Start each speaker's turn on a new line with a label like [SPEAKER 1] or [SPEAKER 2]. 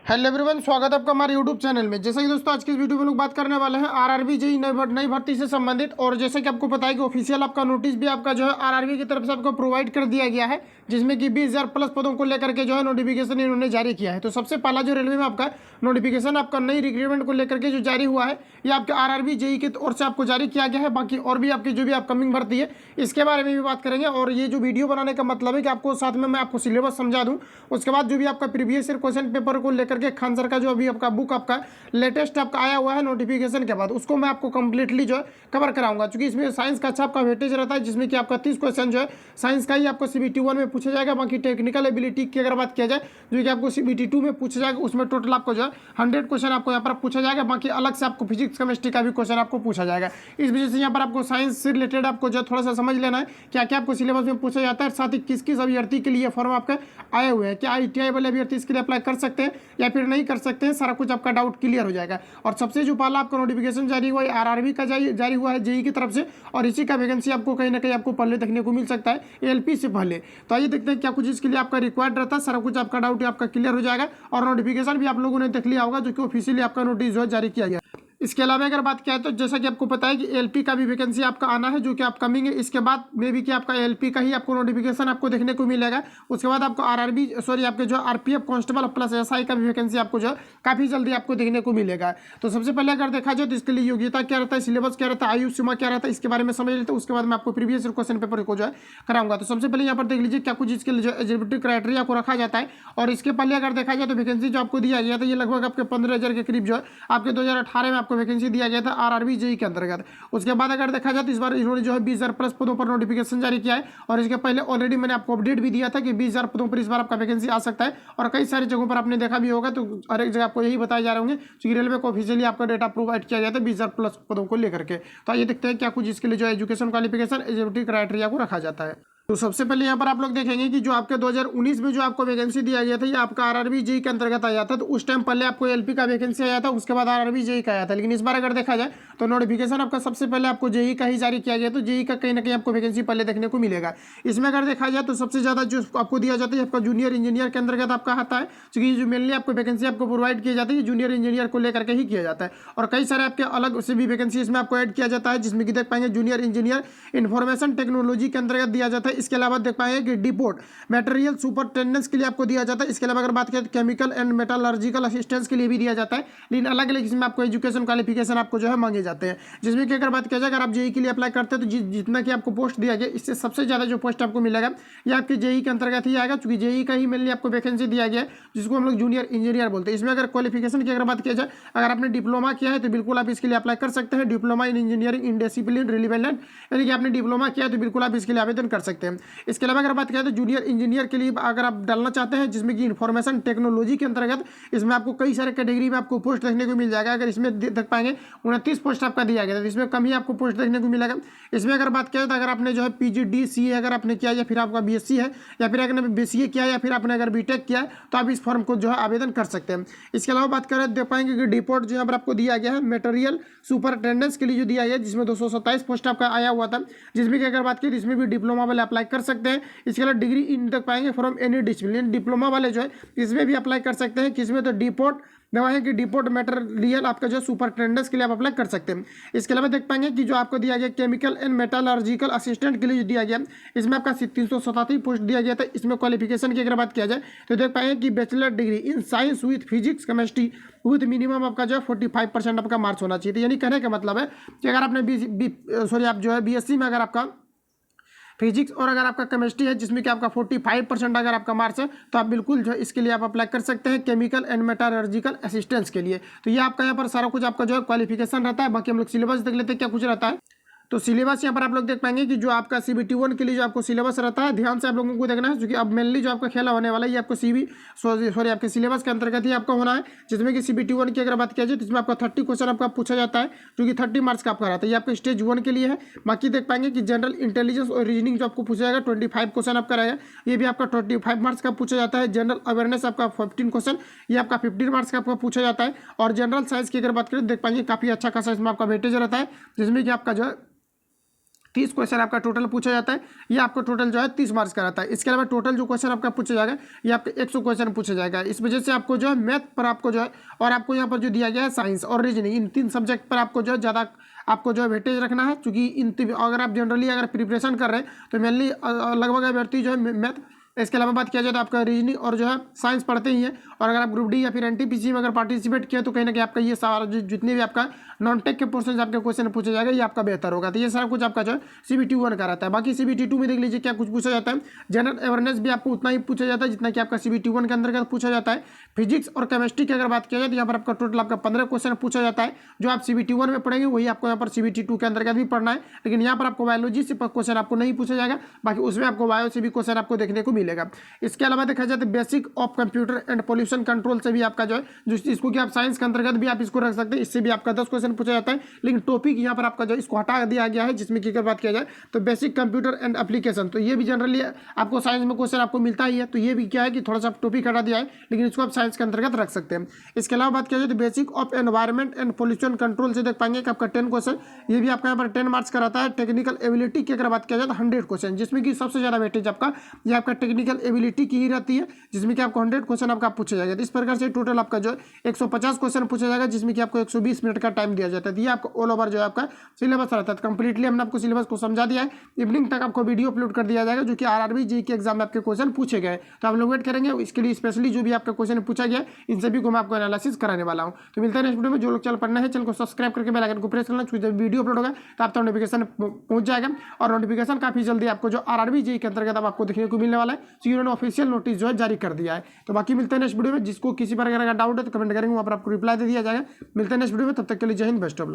[SPEAKER 1] Hello everyone, स्वागत है आपका हमारे यूट्यूब चैनल में। जैसा कि दोस्तों आज की इस वीडियो में लोग बात करने वाले हैं आरआरबी जेईई नई भर्ती से संबंधित। और जैसे कि आपको पता है कि ऑफिशियल आपका नोटिस भी आपका जो है आरआरबी की तरफ से आपको प्रोवाइड कर दिया गया है, जिसमें कि 20,000 प्लस पदों को लेकर के जो है नोटिफिकेशन इन्होंने जारी किया है। तो सबसे पहला जो रेलवे में आपका नोटिफिकेशन आपका नई रिक्रूटमेंट को लेकर के जो जारी हुआ है, ये आपके आरआरबी जेईई की ओर से आपको जारी किया गया है। बाकी और भी आपकी जो भी अपकमिंग भर्ती है इसके बारे में भी बात करेंगे। और ये जो वीडियो बनाने का मतलब है कि आपको साथ में मैं आपको सिलेबस समझा दूँ, उसके बाद जो भी आपका प्रीवियस ईयर क्वेश्चन पेपर को लेकर के खान सर का जो अभी आपका बुक आपका लेटेस्ट आपका आया हुआ है नोटिफिकेशन के बाद, उसको मैं आपको कंप्लीटली जो है कवर कराऊंगा। क्योंकि इसमें साइंस का अच्छा आपका वेटेज रहता है, जिसमें कि आपका 30 क्वेश्चन जो है साइंस का ही आपको CBT 1 में पूछा जाएगा। बाकी टेक्निकल एबिलिटी की अगर बात किया जाए जो कि आपको CBT 2 में पूछा जाएगा, उसमें टोटल आपको जो है 100 क्वेश्चन आपको यहाँ पर पूछा जाएगा। बाकी अलग से आपको फिजिक्स केमिस्ट्री का भी क्वेश्चन आपको पूछा जाएगा। इस वजह से यहाँ पर आपको साइंस से रिलेटेड आपको जो थोड़ा सा समझ लेना है क्या क्या आपको सिलेबस में पूछा जाता है, साथ ही किस किस अभ्यर्थी के लिए फॉर्म आपका आए हुए हैं, क्या ITI वाले अभ्यर्थी इसके लिए अप्लाई कर सकते हैं या फिर नहीं कर सकते हैं, सारा कुछ आपका डाउट क्लियर हो जाएगा। और सबसे जो पहला आपका नोटिफिकेशन जारी हुआ है आरआरबी का जारी हुआ है जेईई की तरफ से, और इसी का वैकेंसी आपको कहीं ना कहीं आपको पहले देखने को मिल सकता है ALP से पहले। तो आइए देखते हैं क्या कुछ इसके लिए आपका रिक्वायर्ड रहता है, सारा कुछ आपका डाउट आपका क्लियर हो जाएगा। और नोटिफिकेशन भी आप लोगों ने देख लिया होगा जो कि ऑफिशियली आपका नोटिस जो है जारी किया गया। इसके अलावा अगर बात किया है तो जैसा कि आपको पता है कि LP का भी वैकेंसी आपका आना है जो कि अपकमिंग है। इसके बाद मे भी कि आपका LP का ही आपको नोटिफिकेशन आपको देखने को मिलेगा। उसके बाद आपको आपके जो RPF कांस्टेबल प्लस SI का भी वैकेंसी आपको जो काफ़ी जल्दी आपको देखने को मिलेगा। तो सबसे पहले अगर देखा जाए तो इसके लिए योग्यता क्या रहता है, सिलेबस क्या रहता है, आयु सीमा क्या रहता है, इसके बारे में समझ लेते हैं। उसके बाद मैं आपको प्रीवियस क्वेश्चन पेपर को जो है कराऊंगा। तो सबसे पहले यहाँ पर देख लीजिए क्या कुछ इसके लिए जो एलिजिबिलिटी क्राइटेरिया को रखा जाता है। और इसके पहले अगर देखा जाए तो वैकेंसी जो आपको दिया गया था ये लगभग आपके 15,000 के करीब जो है आपके 2018 में आपको वैकेंसी दिया गया था आरआरबी जेईई के अंतर्गत। उसके बाद अगर देखा जाए तो इस बार इन्होंने जो है 20,000 प्लस पदों पर नोटिफिकेशन जारी किया है। और इसके पहले ऑलरेडी मैंने आपको अपडेट भी दिया था कि 20,000 पदों पर इस बार आपका वैकेंसी आ सकता है। और कई सारी जगहों पर आपने देखा भी होगा, तो हर एक जगह आपको यही बताए जा रहे होंगे क्योंकि रेलवे को ऑफिशियली आपका डेटा प्रोवाइड किया गया था 20,000 प्लस पदों को लेकर के। तो आइए देखते हैं क्या कुछ इसके लिए जो एजुकेशन क्वालिफिकेशन एलिजिबिलिटी क्राइटेरिया को रखा जाता है। तो सबसे पहले यहाँ पर आप लोग देखेंगे कि जो आपके 2019 में जो आपको वैकेंसी दिया गया था ये आपका आरआरबी जेईई के अंतर्गत आया था। तो उस टाइम पहले आपको LP का वैकेंसी आया था, उसके बाद आरआरबी जेईई का आया था। लेकिन इस बार अगर देखा जाए तो नोटिफिकेशन आपका सबसे पहले आपको जेईई का ही जारी किया गया। तो जेईई का कहीं ना कहीं आपको वैकेंसी पहले देखने को मिलेगा। इसमें अगर देखा जाए तो सबसे ज़्यादा जो आपको दिया जाता है आपका जूनियर इंजीनियर के अंतर्गत आपका आता है, क्योंकि जो मेनली आपको वैकेंसी आपको प्रोवाइड किया जाता है जूनियर इंजीनियर को लेकर के ही किया जाता है। और कई सारे आपके अलग से भी वैकेंसी इसमें आपको ऐड किया जाता है, जिसमें कि देख पाएंगे जूनियर इंजीनियर इंफॉर्मेशन टेक्नोलॉजी के अंतर्गत दिया जाता है। इसके अलावा देख पाएंगे कि डिपोर्ट मटेरियल सुपरटेंडेंस के लिए आपको दिया जाता है। इसके अलावा अगर बात करें तो केमिकल एंड मेटलर्जिकल असिस्टेंस के लिए भी दिया जाता है। लेकिन अलग अलग इसमें आपको एजुकेशन क्वालिफिकेशन आपको जो है मांगे जाते हैं। जिसमें कि अगर बात किया जाए अगर आप जेईई के लिए अप्लाई करते हैं तो जितना कि आपको पोस्ट दिया गया इससे सबसे ज़्यादा जो पोस्ट आपको मिलेगा ये आपके जेईई के अंतर्गत ही आएगा, क्योंकि जेईई का ही मेनली आपको वैकेंसी दिया गया है जिसको हम लोग जूनियर इंजीनियर बोलते हैं। इसमें अगर क्वालिफिकेशन की अगर बात किया जाए, अगर आपने डिप्लोमा किया है तो बिल्कुल आप इसके लिए अप्लाई कर सकते हैं। Diploma in engineering in discipline relevant, यानी कि आपने डिप्लोमा किया है तो बिल्कुल आप इसके लिए आवेदन कर सकते हैं। इसके अलावा अगर बात करें तो जूनियर इंजीनियर के लिए अगर आप डालना चाहते हैं जिसमें कि इंफॉर्मेशन टेक्नोलॉजी के अंतर्गत इसमें आपको कई सारे कैटेगरी में आपको पोस्ट देखने को मिल जाएगा। अगर इसमें देख पाएंगे 29 पोस्ट आपका दिया गया था, इसमें कम ही आपको पोस्ट देखने को मिलेगा। इसमें अगर बात करें तो अगर आपने जो है PGDCA अगर आपने किया या फिर आपका BSc है या फिर अगर BCA किया या फिर आपने अगर BTech किया है तो आप इस फॉर्म को जो है आवेदन कर सकते हैं। इसके अलावा बात करें देख पाएंगे कि डिपोर्ट जो यहाँ पर आपको दिया गया है मटेरियल सुपरटेंडेंस के लिए जो दिया गया है, जिसमें 227 पोस्ट आपका आया हुआ था। जिसमें कि अगर बात करें इसमें भी डिप्लोमा वाले अप्लाई कर सकते हैं। इसके अलावा डिग्री इन देख पाएंगे फ्रॉम एनी डिसिप्लिन, डिप्लोमा वाले जो है इसमें भी अप्लाई कर सकते हैं। किसमें तो डिपोर्ट है कि डिपोर्ट मटेरियल आपका जो सुपरटेंडेंस के लिए आप अप्लाई कर सकते हैं। इसके अलावा देख पाएंगे कि जो आपको दिया गया केमिकल एंड मेटलर्जिकल असिस्टेंट के लिए जो दिया गया इसमें आपका 387 पोस्ट दिया गया था। इसमें क्वालिफिकेशन की अगर बात किया जाए तो देख पाएंगे कि bachelor degree in science with physics chemistry with minimum आपका जो है 45% आपका मार्क्स होना चाहिए। तो यानी कहने का मतलब है कि अगर आपने आप जो है BSc में अगर आपका फिजिक्स और अगर आपका केमिस्ट्री है जिसमें कि आपका 45% अगर आपका मार्क्स है तो आप बिल्कुल जो इसके लिए आप अप्लाई कर सकते हैं केमिकल एंड मेटलर्जिकल असिस्टेंस के लिए। तो ये आपका यहाँ पर सारा कुछ आपका जो है क्वालिफिकेशन रहता है। बाकी हम लोग सिलेबस देख लेते हैं क्या कुछ रहता है। तो सिलेबस यहाँ पर आप लोग देख पाएंगे कि जो आपका CBT 1 के लिए जो आपको सिलेबस रहता है ध्यान से आप लोगों को देखना है, क्योंकि अब मेनली जो आपका खेला होने वाला है ये आपको आपके सिलेबस के अंतर्गत ही आपका होना है। जिसमें कि CBT 1 की अगर बात किया जाए तो इसमें आपका 30 क्वेश्चन आपका पूछा जाता है जो कि 30 मार्क्स का आपका रहता है। ये आपका स्टेज 1 के लिए है। बाकी देख पाएंगे कि जनरल इंटेलिजेंस और रीजनिंग जो आपको पूछा जाएगा 25 क्वेश्चन आपका रहेगा, ये भी आपका 25 मार्क्स का पूछा जाता है। जनरल अवेयरनेस आपका 15 क्वेश्चन, ये आपका 15 मार्क्स का आपका पूछा जाता है। और जनरल साइंस की अगर बात करें देख पाएंगे काफ़ी अच्छा खासा इसमें आपका वेटेज रहता है, जिसमें कि आपका जो है 30 क्वेश्चन आपका टोटल पूछा जाता है। ये आपको टोटल जो है 30 मार्क्स का रहता है। इसके अलावा टोटल जो क्वेश्चन आपका पूछा जाएगा ये आपके 100 क्वेश्चन पूछा जाएगा। इस वजह से आपको जो है मैथ पर आपको जो है और आपको यहाँ पर जो दिया गया है साइंस और रीजनिंग, इन 3 सब्जेक्ट पर आपको जो है ज़्यादा आपको जो है वेटेज रखना है, क्योंकि अगर आप जनरली अगर प्रिपरेशन कर रहे हैं तो मेनली लगभग अभ्यर्थी जो है मैथ, इसके अलावा बात किया जाए तो आपका रीजनिंग और जो है साइंस पढ़ते ही हैं। और अगर आप ग्रुप डी या फिर एनटीपीसी में अगर पार्टिसिपेट किया तो कहीं ना कहीं आपका ये सारा जितने भी आपका नॉन टेक के पोर्शन आपके क्वेश्चन पूछे जाएगा ये आपका बेहतर होगा। तो ये सारा कुछ आपका जो है CBT 1 का रहता है। बाकी CBT 2 में देख लीजिए क्या कुछ पूछा जाता है। जनरल अवेयरनेस भी आपको उतना ही पूछा जाता है जितना कि आपका CBT 1 के अंतर्गत पूछा जाता है। फिजिक्स और केमिस्ट्री की अगर बात किया जाए तो यहाँ पर आपका टोटल आपका 15 क्वेश्चन पूछा जाता है। जो आप CBT 1 में पढ़ेंगे वही आपको यहाँ पर CBT 2 के अंतर्गत भी पढ़ना है। लेकिन यहाँ पर आपको बायोलॉजी से क्वेश्चन आपको नहीं पूछा जाएगा, बाकी उसमें आपको बायो से भी क्वेश्चन आपको देखने को मिलेगा। इसके अलावा देखा जाए तो basic of computer and pollution control से भी आपका जो है इसको कि आप साइंस के अंतर्गत भी आप इसको रख सकते हैं। इससे भी आपका 10 क्वेश्चन पूछा जाता है। लेकिन टॉपिक यहाँ पर आपका जो इसको हटा दिया गया है, जिसमें की अगर बात किया जाए तो बेसिक कंप्यूटर एंड एप्लीकेशन, तो ये भी जनरली आपको साइंस में क्वेश्चन आपको मिलता ही है। तो ये भी क्या है कि थोड़ा सा टॉपिक हटा दिया है, लेकिन इसको आप साइंस के अंतर्गत रख सकते हैं। इसके अलावा बात किया जाए तो basic of environment and pollution control से देख पाएंगे कि आपका 10 क्वेश्चन, ये भी आपका यहाँ पर 10 मार्क्स का रहता है। टेक्निकल एबिलिटी की अगर बात किया जाए तो 100 क्वेश्चन, जिसमें कि सबसे ज़्यादा वेटेज आपका ये आपका टेक्निकल एबिलिटी की ही रहती है, जिसमें कि आपको 100 क्वेश्चन आपका पूछा जाएगा। तो इस प्रकार से टोटल आपका जो 150 क्वेश्चन पूछा जाएगा, जिसमें कि आपको 120 मिनट का टाइम दिया जाता है। ये आपको ऑल ओवर जो है आपका सिलेबस रहता है। कंप्लीटली हमने आपको सिलेबस को समझा दिया है। इवनिंग तक आपको वीडियो अपलोड कर दिया जाएगा जो कि RRB JEE के एग्जाम में आपके क्वेश्चन पूछे गए। तो आप लोग वेट करेंगे, इसके लिए स्पेशली जो भी आपका क्वेश्चन पूछा गया इन सभी को मैं आपको एनालिसिस कराने वाला हूँ। तो मिलता है नेक्स्ट वीडियो में। जो लोग चैनल पढ़ना है चैनल को सब्सक्राइब करके बेल आइकन को प्रेस करना, जब वीडियो अपलोड होगा तो आप तक नोटिफिकेशन पहुंच जाएगा। और नोटिफिकेशन काफी जल्दी आपको जो RRB JEE के अंतर्गत आपको देखने को मिलने वाला है। तो इन्होंने ऑफिशियल नोटिस जो है जारी कर दिया है। तो बाकी मिलते हैं नेक्स्ट वीडियो में। जिसको किसी प्रकार का डाउट है तो कमेंट करेंगे, वहाँ पर आपको रिप्लाई दे दिया जाएगा। मिलते हैं नेक्स्ट वीडियो में, तब तक के लिए जय हिंद, बेस्ट ऑफ लक।